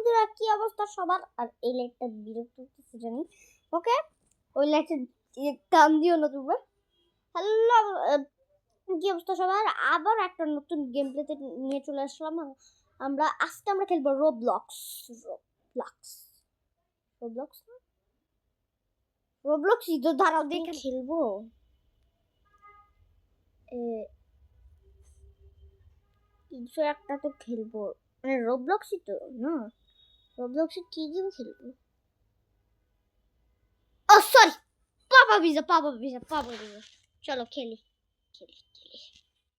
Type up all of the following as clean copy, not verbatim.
বন্ধুরা, কি অবস্থা সবার? আর এই লাইটটা বিরক্ত করতেছে জানি। ওকে, ওই লাইটটা কান দিও না তোমরা। হ্যালো, কি অবস্থা সবার? আবার একটা নতুন গেম প্লেতে নিয়ে চলে আসলাম। আজকে আমরা খেলবো রোবলক্স। রোবলক্স তো দাঁড়াও দেখে খেলবো। কিছু একটা তো খেলবো, মানে রোবলক্সই তো না। রোবলক্সে কি গেম খেলবো? ও সরি, পাপা ভিজা। চলো খেলি।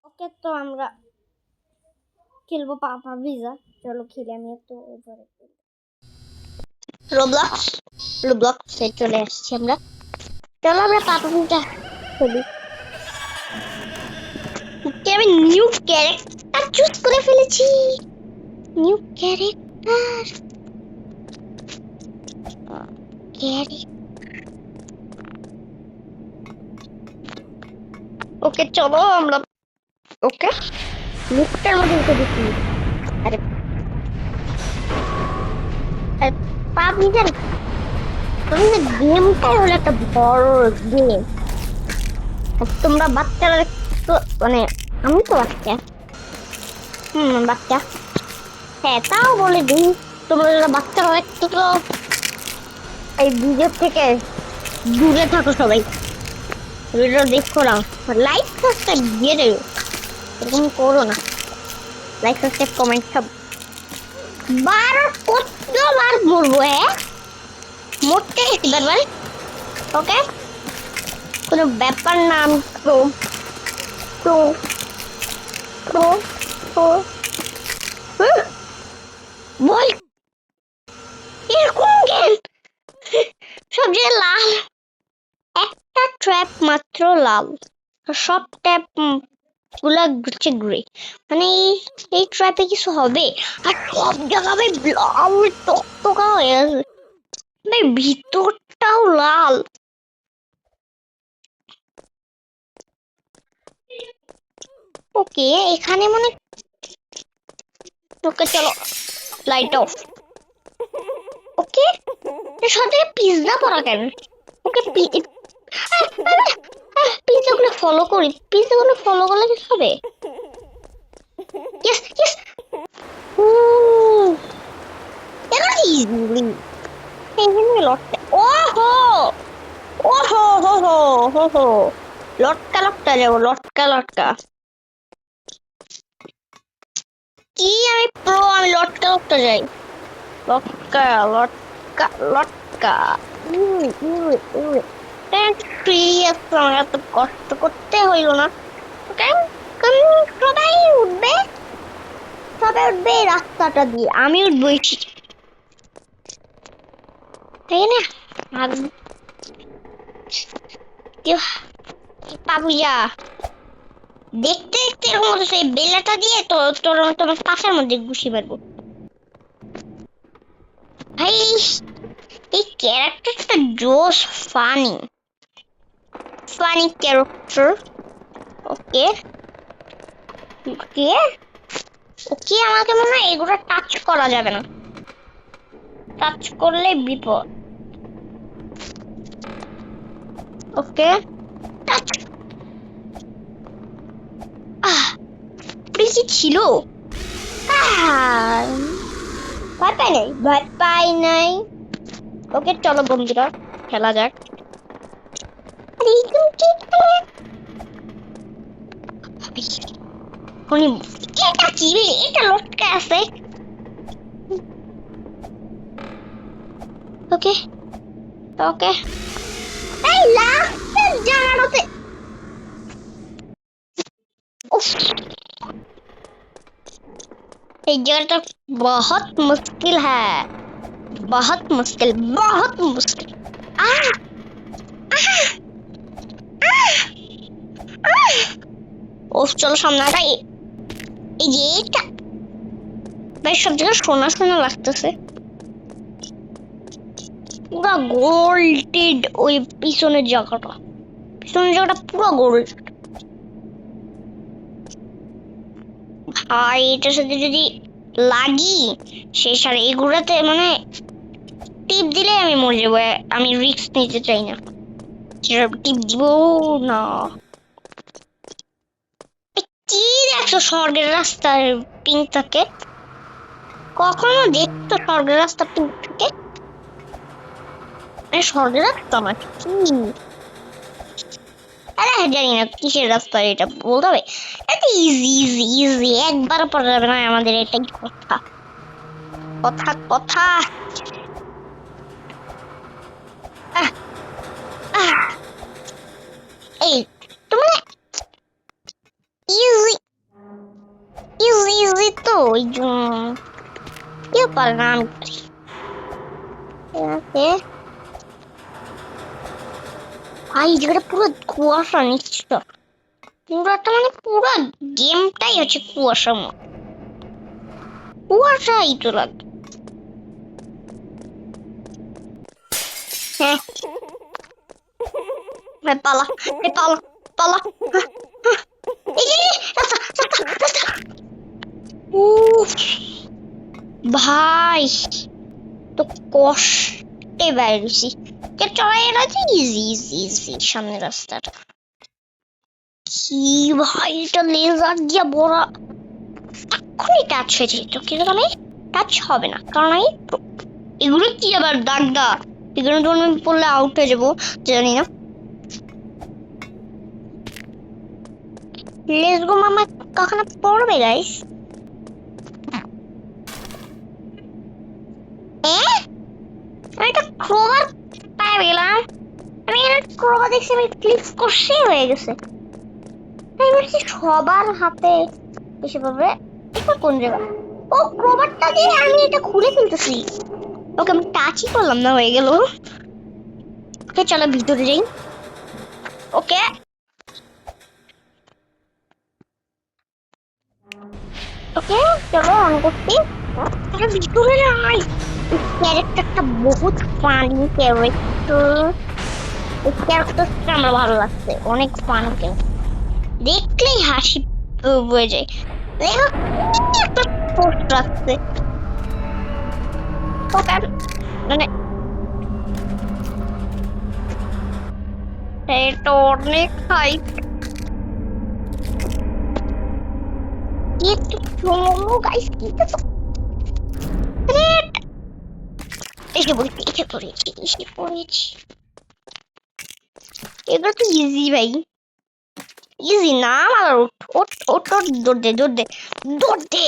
ওকে, তো আমরা খেলবো পাপা ভিজা। চলো খেলি। আমি একটু উপরে রোবলক্সে চলে আসছি আমরা। চলো আমরা পাপা ভিজা খেলি। আমি নিউ ক্যারেক্টার চুজ করে ফেলেছি। New character. ওকে চলো আমরা। ওকে, মুখটার মধ্যে উঠে দিচ্ছি। আরে পাবলিকের তোমাদের গেমটাই হলো একটা বড় গেম। তোমরা বাচ্চারা তো, মানে আমি তো বাচ্চা। বাচ্চা। হ্যাঁ, তাও বলে দিই, তোমরা যারা বাচ্চারা একটু তো এই ভিডিও থেকে দূরে থাকো সবাই। ভিডিও দেখো না, লাইক সাবস্ক্রাইব দিয়ে দেবে। এরকম করো না। লাইক সাবস্ক্রাইব কমেন্ট সব কতবার বলবো? হ্যাঁ, মরতে গেছি বারবার। ওকে, কোনো ব্যাপার না। আমি বল এরকম গেম সব জায়গায় লাল। একটা ট্র্যাপ মাত্র লাল, সব ট্র্যাপ গুলা হচ্ছে গ্রে। মানে এই ট্র্যাপে কিছু হবে। আর সব জায়গায় লাল টকটকা হয়ে আছে। ভিতরটাও লাল। ওকে, এখানে মনে। ওকে চলো, লাইট অফ। ওকে, সাথে পিজ্জা পড়া কেন? ওকে, পিজ্জাগুলো ফলো করি। পিজ্জাগুলো ফলো করলে কি হবে? Yes yes. লটকা যাবো, লটকা। কি আমি প্রো, আমি লটকা যাই। লটকা। এত কষ্ট করতে হইল না। সবাই উঠবে এই রাস্তাটা দিয়ে, আমি উঠবো তাই না? পাবুয়া দেখতে দেখতে এরকম হতো, সেই বেলাটা দিয়ে তো তোমার পাশের মধ্যে ঘুষি মারবো। ভাই এই ক্যারেক্টারটা জোস, ফানি ক্যারেক্টার। ওকে আমাকে মনে হয় এগুলো টাচ করা যাবে না। টাচ করলে বিপদ। ওকে, টাচ। ছিল ভয় পাই নাই। ওকে চলো বন্ধুরা, খেলা যাক। এটা কি? এটা লটকা আছে। ওকে এই লাস্টের জায়গাটাতে। এই জায়গাটা बहुत मुश्किल है, बहुत मुश्किल। চলো সামনে। এই যে এটা বেশ সব জায়গায় সোনা লাগতেছে। পুরো গোল্ডেড। ওই পিছনের জায়গাটা পুরো গোল্ড। ভাই এটার সাথে যদি লাগি শেষ। আর এগুলোতে মানে টিপ দিলে আমি মরে যাবো, আমি রিস্ক নিতে চাই না, টিপ দিব না। কি দেখছো স্বর্গের রাস্তার পিঙ্ক থাকে? কখনো দেখতো স্বর্গের রাস্তা পিঙ্ক থাকে? স্বর্গের রাস্তা না কি, আরে জানি না কিসের রাস্তা, এটা বলতে হবে। এটা ইজি ইজি ইজি, একবার পড়া যাবে না আমাদের, এটাই কথা কথা কথা। আহ, আহ, এই তোমার ইজি ইজি ইজি তো ওই জন্য কেউ পারে না, আমি পারি। ঠিক আছে ভাই, জায়গাটা পুরো কুয়াশা নিচ্ছিল, পুরাটা মানে পুরো গেমটাই হচ্ছে কুয়াশা, কুয়াশাই তো লাগে। হ্যাঁ পালা, পালা পালা। এই যে, রাস্তা রাস্তা রাস্তা। উফ ভাই তো কষ্টে বাইরেছি, চড়াই আছে ইজি ইজি ইজি সামনে রাস্তাটা। কি ভাই এটা লেজার দিয়া বড়া, এক্ষুনি টাচ হয়ে যেত, কিন্তু আমি টাচ হবে না কারণ আমি এগুলো কি আবার দাগ দা, এগুলো তো আমি পড়লে আউট হয়ে যাবো, জানি না। লেটস গো মামা, কখনো পড়বে গাইস? আমি একটা ক্রোবার পায়ে গেলাম, আমি ক্রোবার দেখছি, আমি ক্লিক করছি হয়ে গেছে। আমি বলছি সবার হাতে এসে পড়বে, এটা কোন জায়গা? ও ক্রোবারটা দিয়ে আমি এটা খুলে ফেলতেছি। ওকে আমি টাচই করলাম না, হয়ে গেল। ওকে চলো ভিতরে যাই। ওকে ওকে চলো অন করছি, ভিতরে যাই। ক্যারেক্টারটা বহুত ফানি ক্যারেক্টার, ক্যারেক্টারটা আমার ভালো লাগছে, অনেক ফানি, দেখলেই হাসি বয়ে যায়। দেখো একটা পোস্ট রাখছে, মানে এটা অনেক হাইট, একটু চলো গাইস, কিন্তু এসে পড়েছি এসে পড়েছি এসে পড়েছি। এগুলো তো ইজি ভাই, ইজি না আমার, ওট ওট ওট, দৌড় দে দৌড় দে দৌড় দে।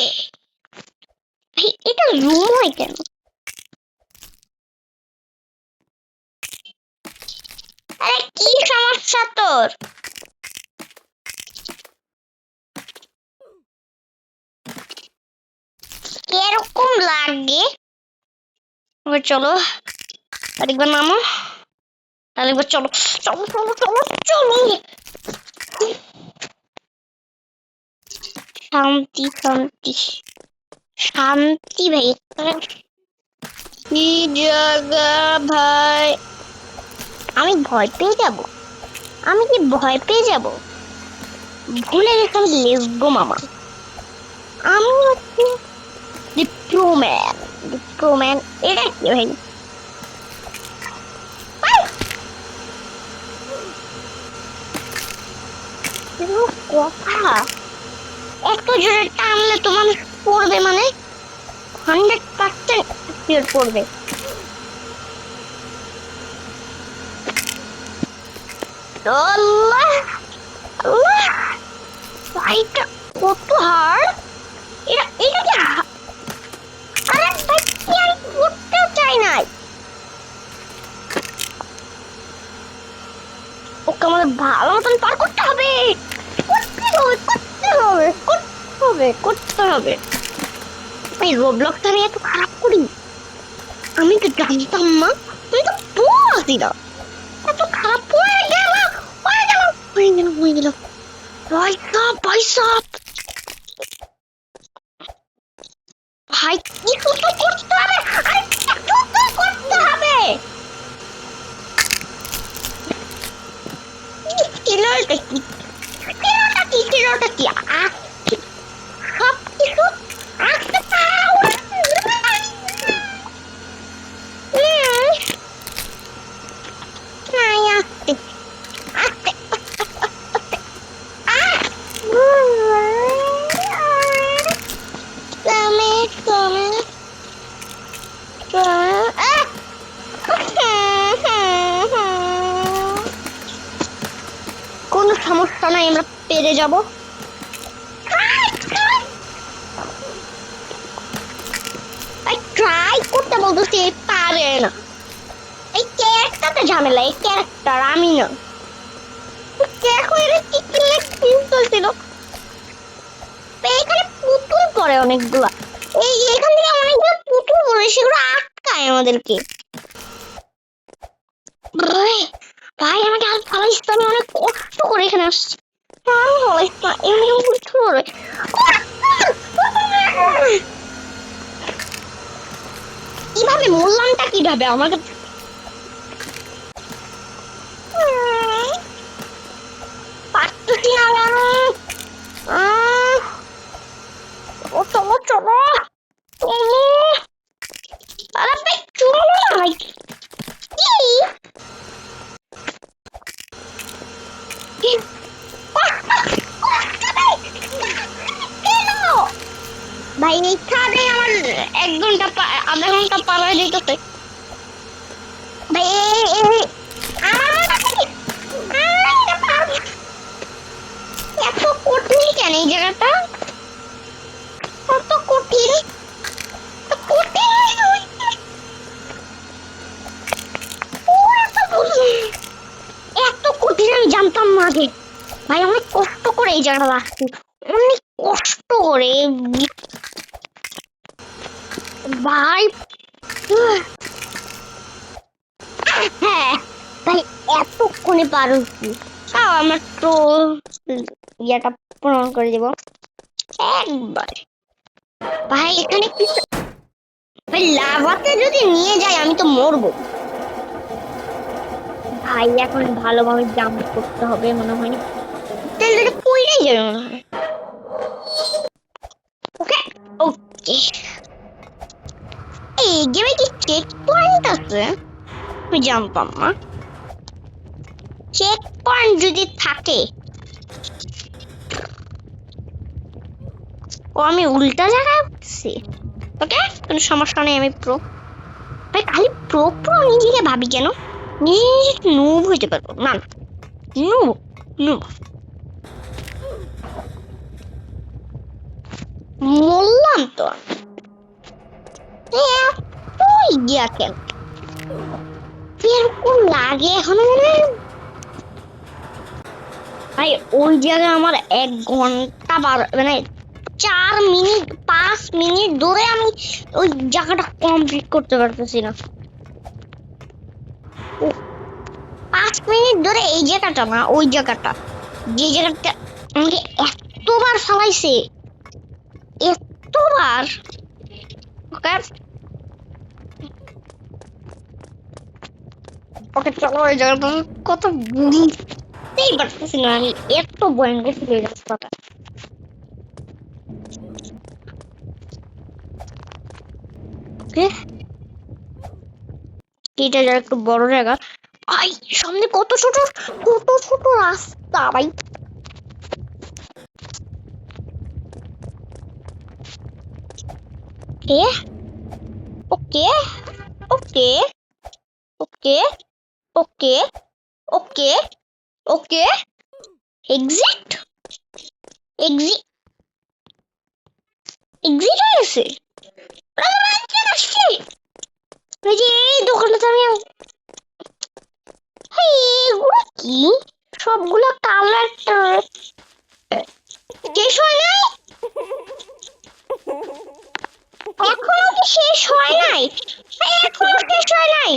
এটা জুম হয় কেন? আরে কি সমস্যা তোর? এরকম লাগে। চলো আরেকবার নামো, আরেকবার চলো চলো চলো চলো চলো। শান্তি শান্তি শান্তি ভাই, কি জায়গা ভাই, আমি ভয় পেয়ে যাব? আমি কি ভয় পেয়ে যাব? ভুলে গেছিলাম লেটস গো মামা, আমি হচ্ছে ডিপ্লোম্যান। ডিপ্লোম্যান এটা কি ভাই? কথা এত জোরে টানলে তো মানুষ পড়বে, মানে 100% পড়বে। আল্লাহ আল্লাহ, ভাইটা কত হার্ড, এটা এটা কি? আরে ভাই কি, আমি করতেও চাই নাই। ওকে আমাদের ভালো মতন পার করতে হবে, করতে হবে করতে হবে করতে হবে করতে হবে। এই রোবলক্সটা আমি এত খারাপ করি, আমি তো জানতাম না, আমি তো বুঝি না এত খারাপ হয়ে গেল হয়ে গেল হয়ে গেল হয়ে গেল। ভাই সাপ ভাই সাপ, ভাই কিছু তো করতে হবে, আরে কিছু তো করতে হবে। কিলোটা কি, কিলোটা কি, কিলোটা কি, সব কিছু আস্তে পাও নাই, আমরা পেরে যাব। ট্রাই করতে বলতেছি, পারে না। এই ক্যারেক্টারটা ঝামেলা, এই ক্যারেক্টার আমি না। দেখো এটা কি চলছিল, এখানে পুতুল পড়ে অনেকগুলা। এখান থেকে অনেকগুলো পুতুল পড়ে, সেগুলো আটকায় আমাদেরকে। ভাই আমাকে আর ফালাইস, আমি অনেক কষ্ট করে এখানে আসছি। কিভাবে মূল্যায়নটা কিভাবে আমাকে পারতেছি না। চলো চলো চলো, ভাই ভাই এইখানে আমার 1 ঘন্টা আধা ঘন্টা পার হয়ে যেতেছে ভাই। এত কঠিন কেন এই জায়গাটা, কত কঠিন, এত কঠিন আমি জানতাম না আগে। ভাই অনেক কষ্ট করে এই জায়গাটা আসছি, অনেক কষ্ট করে ভাই। হ্যাঁ ভাই এতক্ষণে পারছি, তাও আমার তো ইয়েটা পূরণ করে দেব একবার। ভাই এখানে কি ভাই, লাভাতে যদি নিয়ে যাই আমি তো মরবো ভাই। এখন ভালোভাবে জাম্প করতে হবে মনে হয়, তাহলে পড়েই যাবে মনে হয়। ওকে ওকে, এই গেমে কি চেক পয়েন্ট আছে? আমি জানতাম না। চেক পয়েন্ট যদি থাকে, ও আমি উল্টা জায়গায় উঠছি। ওকে কোনো সমস্যা নেই, আমি প্রো। ভাই খালি প্রো প্রো নিজেকে ভাবি কেন, নিজে নুব হইতে পারবো না। নুব নুব বললাম তো, ইয়া কেন এরকম লাগে এখন মনে। ভাই ওই জায়গায় আমার 1 ঘন্টা মানে 4 মিনিট 5 মিনিট ধরে আমি ওই জায়গাটা কমপ্লিট করতে পারতেছি না। 5 মিনিট ধরে এই জায়গাটা না, ওই জায়গাটা, যে জায়গাটা আমাকে এতবার ফালাইছে, এতবার। ওকে চলো ওই জায়গাটা কত বুঝতেই পারতেছি না আমি, এত ভয়ঙ্কর ছিল এই রাস্তাটা। এটা যারা একটু বড় জায়গা ভাই, সামনে কত ছোট রাস্তা ভাই। ওকে ওকে ওকে ওকে ওকে ওকে এক্সিট এক্সিট এক্সিট হয়ে গেছে। ওই যে এই দোকানটাতে আমি, এগুলো কি সবগুলো কালার শেষ হয় নাই, এখনো কি শেষ হয় নাই, এখনো শেষ হয় নাই।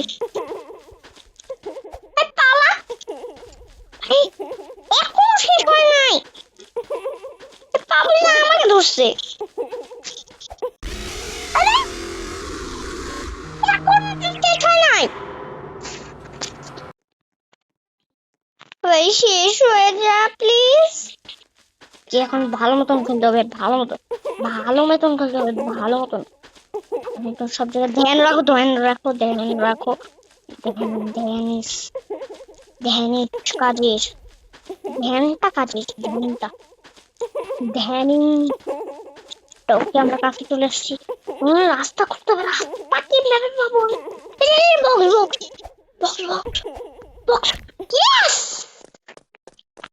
পালা এখনো শেষ হয় নাই, পাবলি না আমাকে ধরছে। শেষ হয়ে যা প্লিজ। কি এখন ভালো মতন খেলতে হবে, ভালো মতন খেলতে হবে, ভালো মতন সব জায়গায় ধ্যান রাখো, কাজের ধ্যানটা ওকে আমরা কাছে চলে আসছি। রাস্তা করতে হবে, রাস্তা কি ম্যাপে পাবো।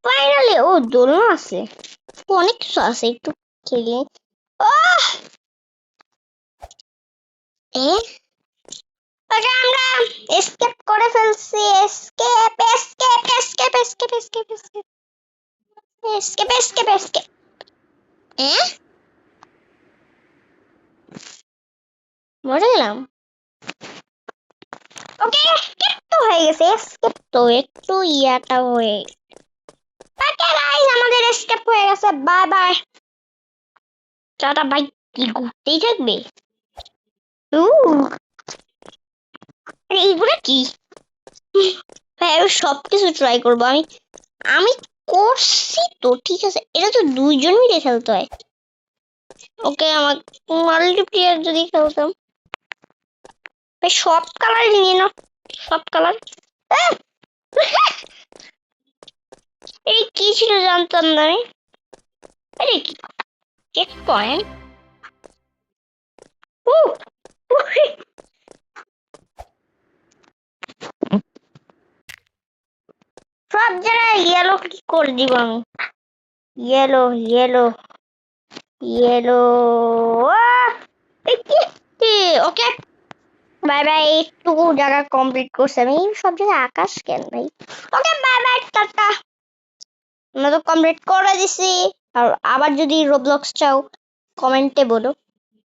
ফাইনালি ও দোলনা আছে, অনেক কিছু আছে, একটু খেলি। আহ এ ওকে, আমরা এসকেপ করে ফেলছি। Escape escape escape escape escape escape escape escape escape. এ মরে গেলাম। ওকে, এসকেপ তো হয়ে গেছে, এসকেপ তো একটু ইয়াটা হয়ে। ওকে গাইস, আমাদের এসকেপ হয়ে গেছে, বাই বাই, টাটা বাই। কি ঘুরতেই থাকবে? এইগুলো কি? হ্যাঁ, আমি সবকিছু ট্রাই করবো। আমি আমি করছি তো, ঠিক আছে, এটা তো দুইজন মিলে খেলতে হয়। ওকে, আমার মাল্টিপ্লেয়ার যদি খেলতাম। ভাই সব কালার নিয়ে নাও, সব কালার। এই কি ছিল জানতাম না আমি। আরে কি চেক পয়েন্ট। সব জায়গায় ইয়েলো কি করে দিব আমি? Yellow yellow yellow. Okay bye bye, একটু জায়গা কমপ্লিট করছি আমি। সব জায়গায় আকাশ কেন ভাই? Okay bye bye, tata. আমরা তো কমপ্লিট করে দিছি। আর আবার যদি রোবলক্স চাও কমেন্টে বলো।